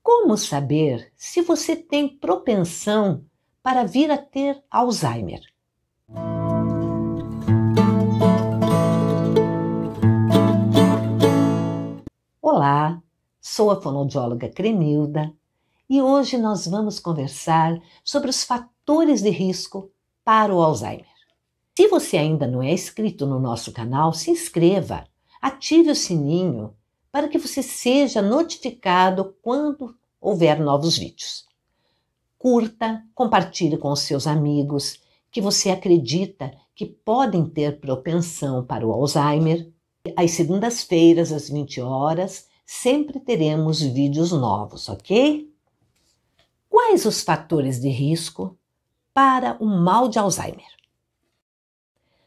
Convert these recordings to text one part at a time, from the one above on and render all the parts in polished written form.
Como saber se você tem propensão para vir a ter Alzheimer? Olá, sou a fonoaudióloga Cremilda e hoje nós vamos conversar sobre os fatores de risco para o Alzheimer. Se você ainda não é inscrito no nosso canal, se inscreva, ative o sininho para que você seja notificado quando houver novos vídeos. Curta, compartilhe com os seus amigos que você acredita que podem ter propensão para o Alzheimer. Às segundas-feiras, às 20 horas, sempre teremos vídeos novos, ok? Quais os fatores de risco para o mal de Alzheimer?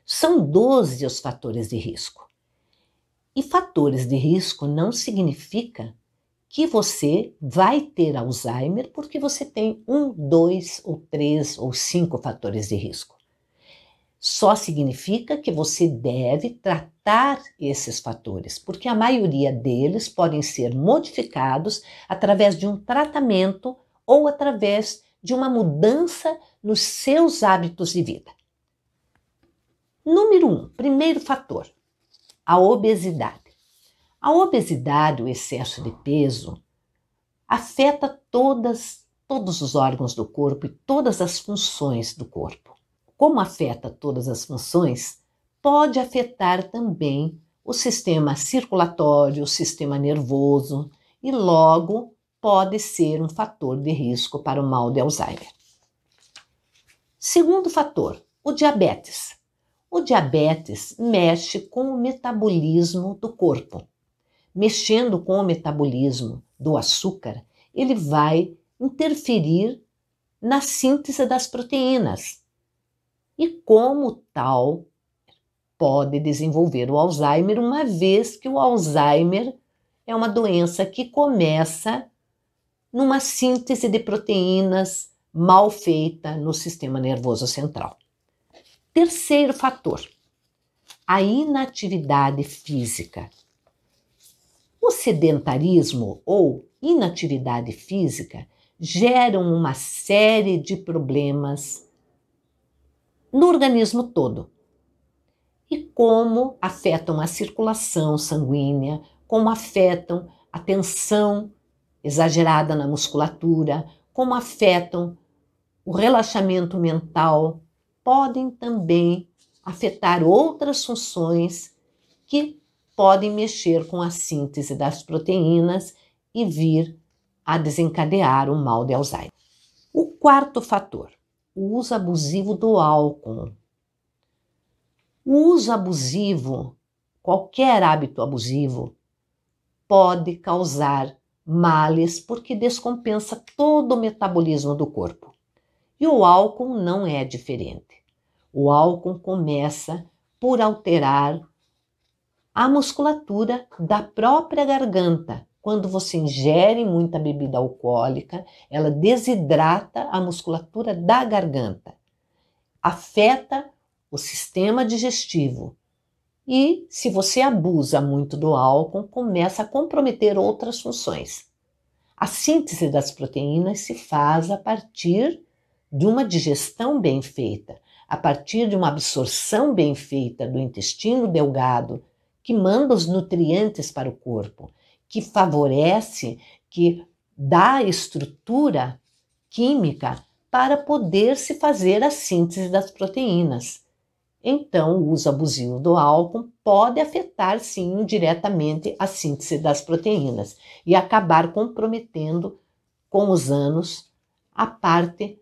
São 12 os fatores de risco. E fatores de risco não significa que você vai ter Alzheimer porque você tem 1, 2 ou 3 ou 5 fatores de risco. Só significa que você deve tratar esses fatores, porque a maioria deles podem ser modificados através de um tratamento ou através de uma mudança nos seus hábitos de vida. Número 1, primeiro fator, a obesidade. A obesidade, o excesso de peso, afeta todos os órgãos do corpo e todas as funções do corpo. Como afeta todas as funções, pode afetar também o sistema circulatório, o sistema nervoso e logo pode ser um fator de risco para o mal de Alzheimer. Segundo fator, o diabetes. O diabetes mexe com o metabolismo do corpo. Mexendo com o metabolismo do açúcar, ele vai interferir na síntese das proteínas. E como tal, pode desenvolver o Alzheimer, uma vez que o Alzheimer é uma doença que começa numa síntese de proteínas mal feita no sistema nervoso central. Terceiro fator, a inatividade física. O sedentarismo ou inatividade física geram uma série de problemas no organismo todo. E como afetam a circulação sanguínea, como afetam a tensão exagerada na musculatura, como afetam o relaxamento mental, podem também afetar outras funções que podem mexer com a síntese das proteínas e vir a desencadear o mal de Alzheimer. O quarto fator, o uso abusivo do álcool. O uso abusivo, qualquer hábito abusivo, pode causar males porque descompensa todo o metabolismo do corpo. E o álcool não é diferente. O álcool começa por alterar a musculatura da própria garganta. Quando você ingere muita bebida alcoólica, ela desidrata a musculatura da garganta, afeta o sistema digestivo e, se você abusa muito do álcool, começa a comprometer outras funções. A síntese das proteínas se faz a partir de uma digestão bem feita, a partir de uma absorção bem feita do intestino delgado, que manda os nutrientes para o corpo, que favorece, que dá estrutura química para poder se fazer a síntese das proteínas. Então, o uso abusivo do álcool pode afetar, sim, diretamente a síntese das proteínas e acabar comprometendo, com os anos, a parte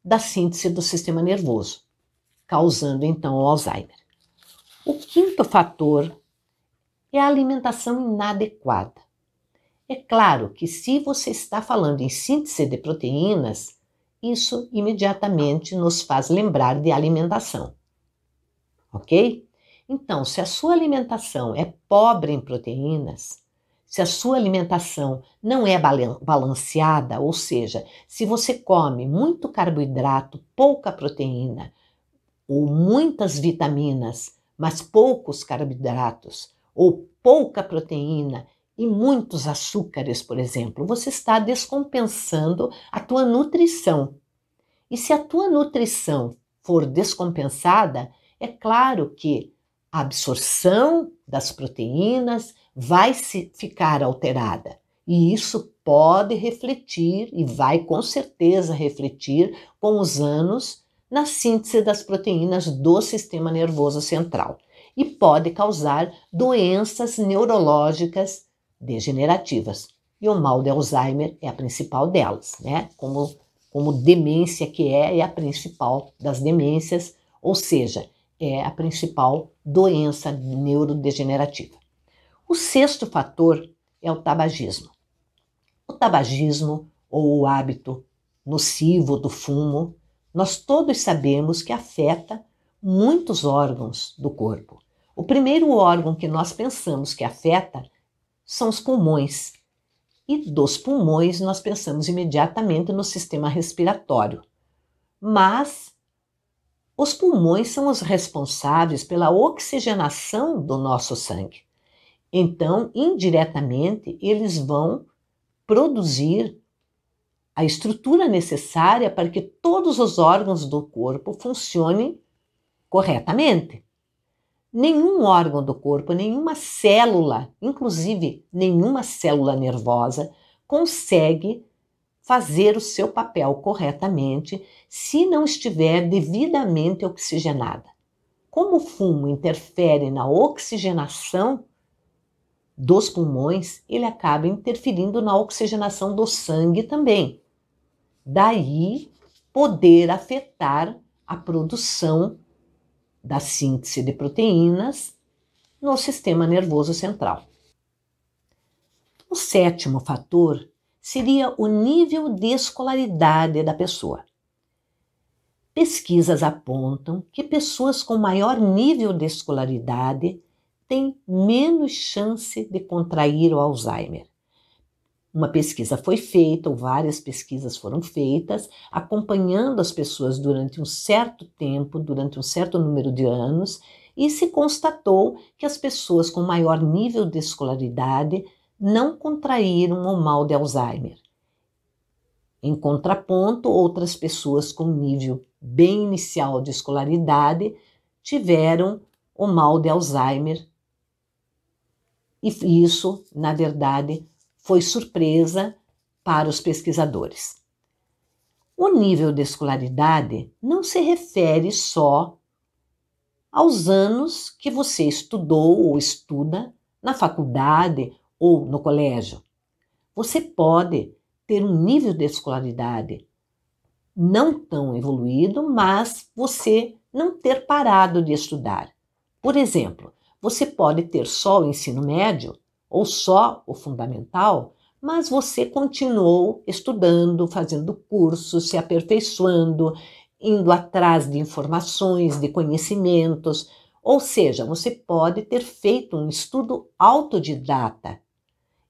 da síntese do sistema nervoso, causando, então, o Alzheimer. O quinto fator é a alimentação inadequada. É claro que se você está falando em síntese de proteínas, isso imediatamente nos faz lembrar de alimentação, ok? Então, se a sua alimentação é pobre em proteínas, se a sua alimentação não é balanceada, ou seja, se você come muito carboidrato, pouca proteína, ou muitas vitaminas, mas poucos carboidratos, ou pouca proteína em muitos açúcares, por exemplo, você está descompensando a tua nutrição. E se a tua nutrição for descompensada, é claro que a absorção das proteínas vai ficar alterada. E isso pode refletir, e vai com certeza refletir com os anos, na síntese das proteínas do sistema nervoso central. E pode causar doenças neurológicas degenerativas. E o mal de Alzheimer é a principal delas, né? Como demência que é a principal das demências, ou seja, é a principal doença neurodegenerativa. O sexto fator é o tabagismo. O tabagismo, ou o hábito nocivo do fumo, nós todos sabemos que afeta muitos órgãos do corpo. O primeiro órgão que nós pensamos que afeta são os pulmões. E dos pulmões nós pensamos imediatamente no sistema respiratório. Mas os pulmões são os responsáveis pela oxigenação do nosso sangue. Então, indiretamente, eles vão produzir a estrutura necessária para que todos os órgãos do corpo funcionem corretamente. Nenhum órgão do corpo, nenhuma célula, inclusive nenhuma célula nervosa, consegue fazer o seu papel corretamente se não estiver devidamente oxigenada. Como o fumo interfere na oxigenação dos pulmões, ele acaba interferindo na oxigenação do sangue também. Daí poder afetar a produção da síntese de proteínas no sistema nervoso central. O sétimo fator seria o nível de escolaridade da pessoa. Pesquisas apontam que pessoas com maior nível de escolaridade têm menos chance de contrair o Alzheimer. Uma pesquisa foi feita, ou várias pesquisas foram feitas, acompanhando as pessoas durante um certo tempo, durante um certo número de anos, e se constatou que as pessoas com maior nível de escolaridade não contraíram o mal de Alzheimer. Em contraponto, outras pessoas com nível bem inicial de escolaridade tiveram o mal de Alzheimer. E isso, na verdade, foi surpresa para os pesquisadores. O nível de escolaridade não se refere só aos anos que você estudou ou estuda na faculdade ou no colégio. Você pode ter um nível de escolaridade não tão evoluído, mas você não ter parado de estudar. Por exemplo, você pode ter só o ensino médio ou só o fundamental, mas você continuou estudando, fazendo cursos, se aperfeiçoando, indo atrás de informações, de conhecimentos. Ou seja, você pode ter feito um estudo autodidata.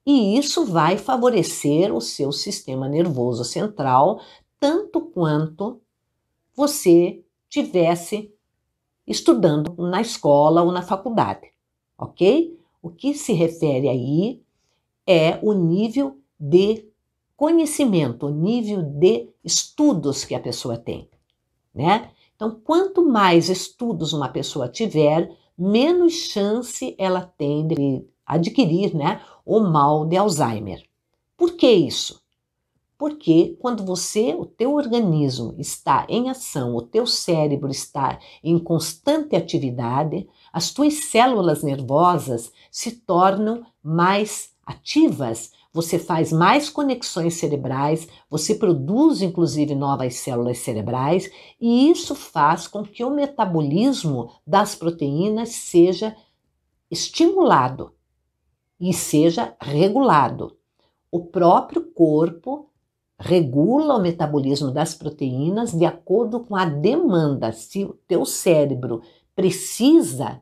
E isso vai favorecer o seu sistema nervoso central, tanto quanto você tivesse estudando na escola ou na faculdade, ok? O que se refere aí é o nível de conhecimento, o nível de estudos que a pessoa tem, né? Então, quanto mais estudos uma pessoa tiver, menos chance ela tem de adquirir, né, o mal de Alzheimer. Por que isso? Porque quando o teu organismo está em ação, o teu cérebro está em constante atividade, as tuas células nervosas se tornam mais ativas, você faz mais conexões cerebrais, você produz inclusive novas células cerebrais, e isso faz com que o metabolismo das proteínas seja estimulado e seja regulado. O próprio corpo regula o metabolismo das proteínas de acordo com a demanda. Se o teu cérebro precisa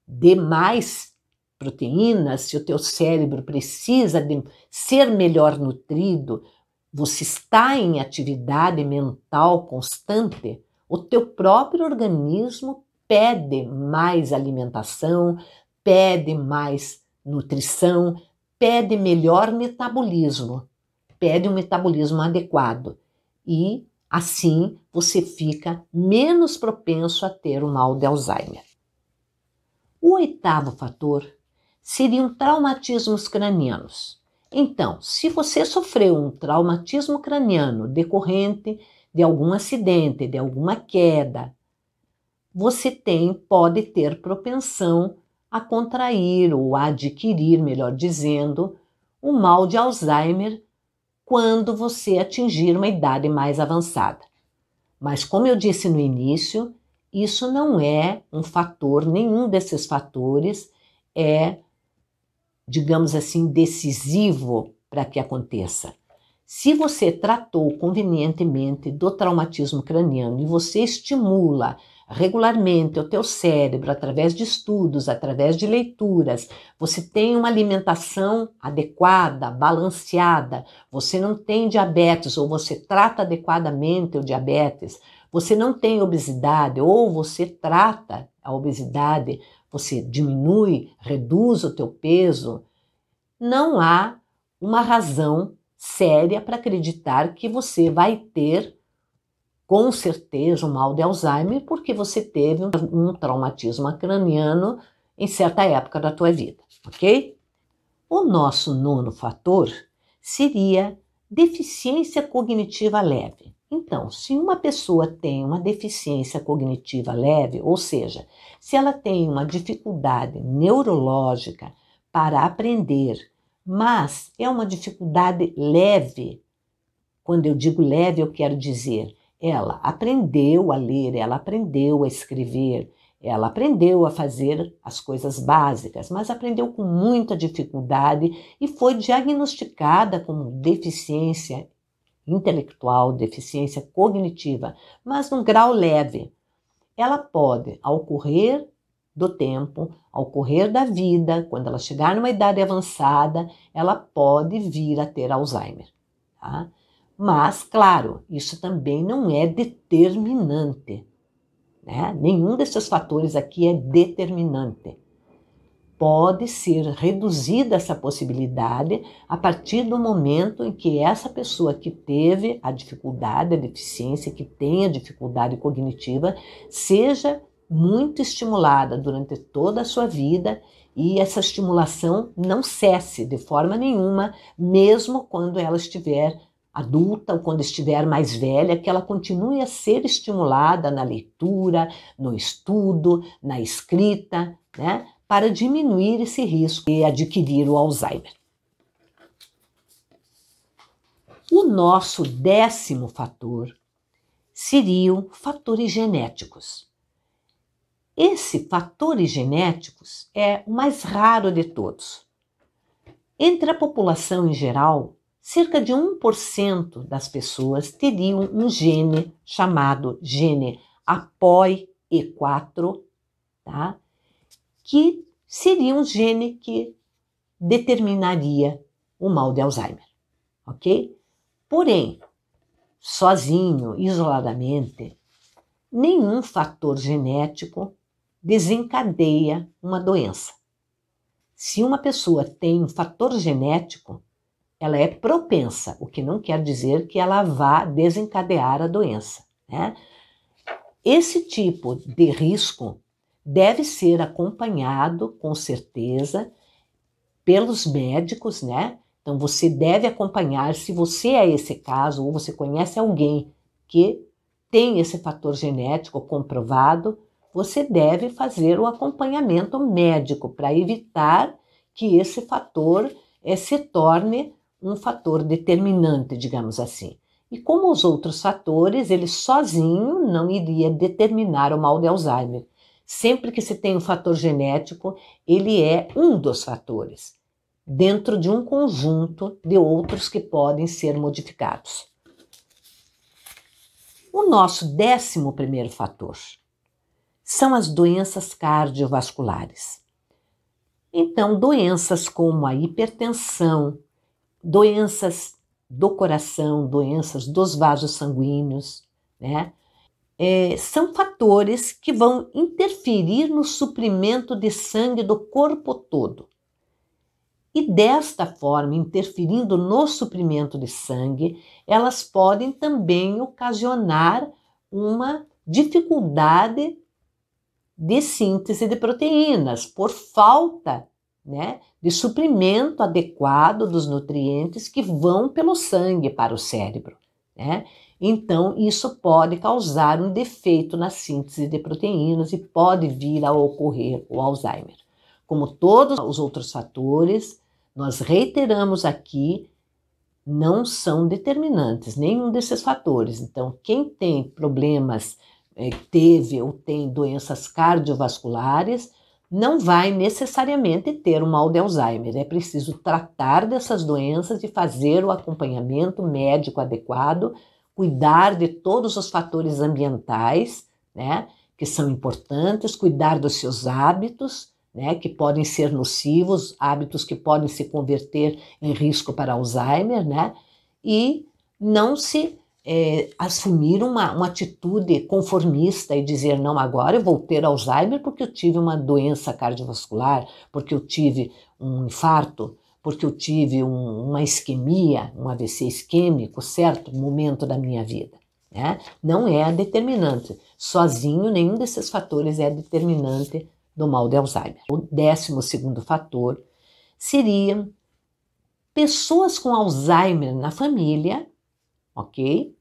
de mais proteínas, se o teu cérebro precisa de ser melhor nutrido, você está em atividade mental constante, o teu próprio organismo pede mais alimentação, pede mais nutrição, pede melhor metabolismo, pede um metabolismo adequado e assim você fica menos propenso a ter o mal de Alzheimer. O 8º fator seriam traumatismos cranianos. Então, se você sofreu um traumatismo craniano decorrente de algum acidente, de alguma queda, você pode ter propensão a contrair ou a adquirir, melhor dizendo, o mal de Alzheimer quando você atingir uma idade mais avançada. Mas, como eu disse no início, isso não é um fator, nenhum desses fatores é, digamos assim, decisivo para que aconteça. Se você tratou convenientemente do traumatismo craniano e você estimula regularmente o teu cérebro através de estudos, através de leituras, você tem uma alimentação adequada, balanceada, você não tem diabetes ou você trata adequadamente o diabetes, você não tem obesidade ou você trata a obesidade, você diminui, reduz o teu peso, não há uma razão séria para acreditar que você vai ter com certeza um mal de Alzheimer porque você teve um traumatismo craniano em certa época da tua vida, ok? O nosso 9º fator seria deficiência cognitiva leve. Então, se uma pessoa tem uma deficiência cognitiva leve, ou seja, se ela tem uma dificuldade neurológica para aprender, mas é uma dificuldade leve, quando eu digo leve, eu quero dizer, ela aprendeu a ler, ela aprendeu a escrever, ela aprendeu a fazer as coisas básicas, mas aprendeu com muita dificuldade e foi diagnosticada como deficiência intelectual, deficiência cognitiva, mas num grau leve. Ela pode, ao correr do tempo, ao correr da vida, quando ela chegar numa idade avançada, ela pode vir a ter Alzheimer, tá? Mas, claro, isso também não é determinante, né? Nenhum desses fatores aqui é determinante. Pode ser reduzida essa possibilidade a partir do momento em que essa pessoa que teve a dificuldade, a deficiência, que tem a dificuldade cognitiva, seja muito estimulada durante toda a sua vida e essa estimulação não cesse de forma nenhuma, mesmo quando ela estiver adulta ou quando estiver mais velha, que ela continue a ser estimulada na leitura, no estudo, na escrita, né? Para diminuir esse risco de adquirir o Alzheimer. O nosso 10º fator seriam fatores genéticos. Esse fatores genéticos é o mais raro de todos. Entre a população em geral, cerca de 1% das pessoas teriam um gene chamado gene APOE4, tá? Que seria um gene que determinaria o mal de Alzheimer, ok? Porém, sozinho, isoladamente, nenhum fator genético desencadeia uma doença. Se uma pessoa tem um fator genético, ela é propensa, o que não quer dizer que ela vá desencadear a doença, né? Esse tipo de risco deve ser acompanhado, com certeza, pelos médicos, né? Então, você deve acompanhar, se você é esse caso, ou você conhece alguém que tem esse fator genético comprovado, você deve fazer o acompanhamento médico para evitar que esse fator se torne um fator determinante, digamos assim. E como os outros fatores, ele sozinho não iria determinar o mal de Alzheimer. Sempre que se tem um fator genético, ele é um dos fatores, dentro de um conjunto de outros que podem ser modificados. O nosso 11º fator são as doenças cardiovasculares. Então, doenças como a hipertensão, doenças do coração, doenças dos vasos sanguíneos, né? São fatores que vão interferir no suprimento de sangue do corpo todo. E desta forma, interferindo no suprimento de sangue, elas podem também ocasionar uma dificuldade de síntese de proteínas, por falta, né, de suprimento adequado dos nutrientes que vão pelo sangue para o cérebro, né? Então, isso pode causar um defeito na síntese de proteínas e pode vir a ocorrer o Alzheimer. Como todos os outros fatores, nós reiteramos aqui, não são determinantes, nenhum desses fatores. Então, quem tem problemas, teve ou tem doenças cardiovasculares, não vai necessariamente ter um mal de Alzheimer. É preciso tratar dessas doenças e fazer o acompanhamento médico adequado, cuidar de todos os fatores ambientais, né, que são importantes, cuidar dos seus hábitos, né, que podem ser nocivos, hábitos que podem se converter em risco para Alzheimer, né, e não se assumir uma atitude conformista e dizer, não, agora eu vou ter Alzheimer porque eu tive uma doença cardiovascular, porque eu tive um infarto, porque eu tive uma isquemia, um AVC isquêmico, certo momento da minha vida, né? Não é determinante. Sozinho, nenhum desses fatores é determinante do mal de Alzheimer. O 12º fator seria pessoas com Alzheimer na família, ok?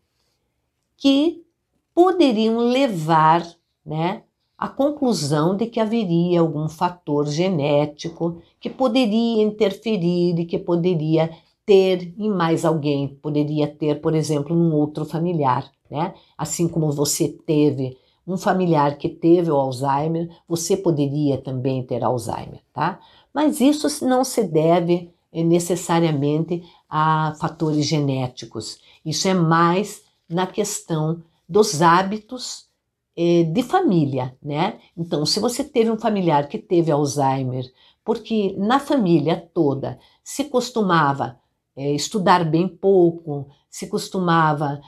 Que poderiam levar, né, à conclusão de que haveria algum fator genético que poderia interferir e que poderia ter em mais alguém, poderia ter, por exemplo, num outro familiar, né? Assim como você teve um familiar que teve o Alzheimer, você poderia também ter Alzheimer, tá? Mas isso não se deve necessariamente a fatores genéticos. Isso é mais na questão dos hábitos de família, né? Então, se você teve um familiar que teve Alzheimer, porque na família toda se costumava estudar bem pouco, se costumava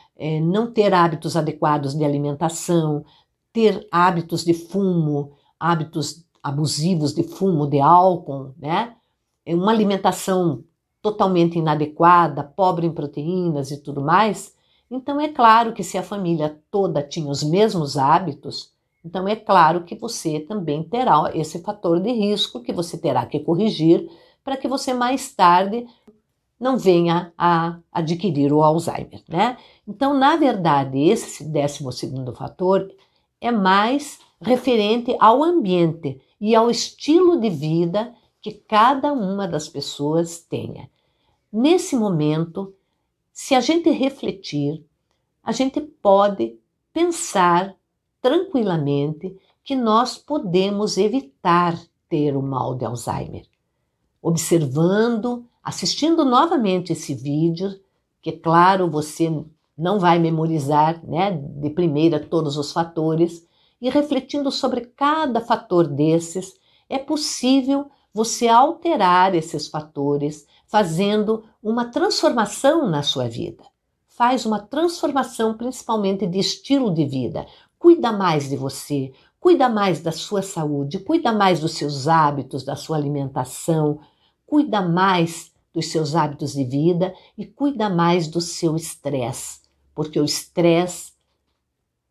não ter hábitos adequados de alimentação, ter hábitos de fumo, hábitos abusivos de fumo, de álcool, né? Uma alimentação totalmente inadequada, pobre em proteínas e tudo mais. Então, é claro que se a família toda tinha os mesmos hábitos, então é claro que você também terá esse fator de risco que você terá que corrigir para que você mais tarde não venha a adquirir o Alzheimer, né? Então, na verdade, esse 12º fator é mais referente ao ambiente e ao estilo de vida que cada uma das pessoas tenha. Nesse momento, se a gente refletir, a gente pode pensar tranquilamente que nós podemos evitar ter o mal de Alzheimer. Observando, assistindo novamente esse vídeo, que claro, você não vai memorizar, né, de primeira todos os fatores, e refletindo sobre cada fator desses, é possível você alterar esses fatores, fazendo uma transformação na sua vida. Faz uma transformação principalmente de estilo de vida. Cuida mais de você, cuida mais da sua saúde, cuida mais dos seus hábitos, da sua alimentação, cuida mais dos seus hábitos de vida e cuida mais do seu estresse, porque o estresse,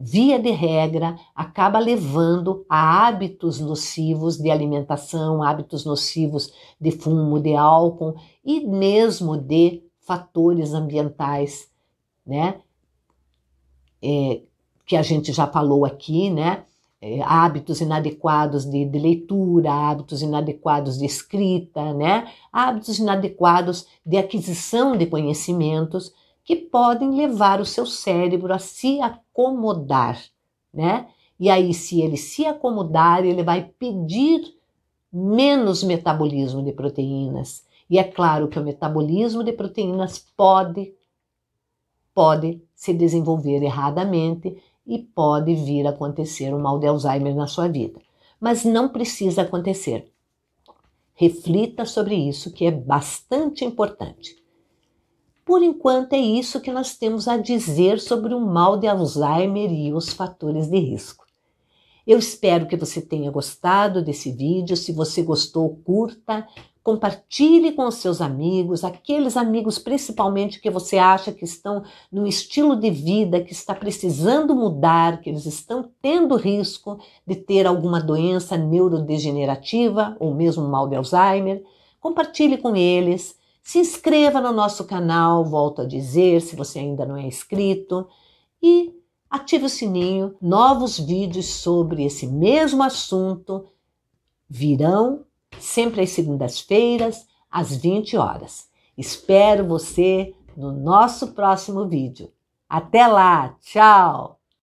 via de regra, acaba levando a hábitos nocivos de alimentação, hábitos nocivos de fumo, de álcool e mesmo de fatores ambientais, né? Que a gente já falou aqui, né? Hábitos inadequados de leitura, hábitos inadequados de escrita, né? Hábitos inadequados de aquisição de conhecimentos que podem levar o seu cérebro a se acomodar, né? E aí, se ele se acomodar, ele vai pedir menos metabolismo de proteínas. E é claro que o metabolismo de proteínas pode se desenvolver erradamente e pode vir a acontecer um mal de Alzheimer na sua vida. Mas não precisa acontecer. Reflita sobre isso, que é bastante importante. Por enquanto, é isso que nós temos a dizer sobre o mal de Alzheimer e os fatores de risco. Eu espero que você tenha gostado desse vídeo. Se você gostou, curta, compartilhe com os seus amigos, aqueles amigos principalmente que você acha que estão num estilo de vida que está precisando mudar, que eles estão tendo risco de ter alguma doença neurodegenerativa ou mesmo mal de Alzheimer. Compartilhe com eles, se inscreva no nosso canal, volto a dizer, se você ainda não é inscrito, e ative o sininho. Novos vídeos sobre esse mesmo assunto virão sempre às segundas-feiras, às 20 horas. Espero você no nosso próximo vídeo. Até lá, tchau!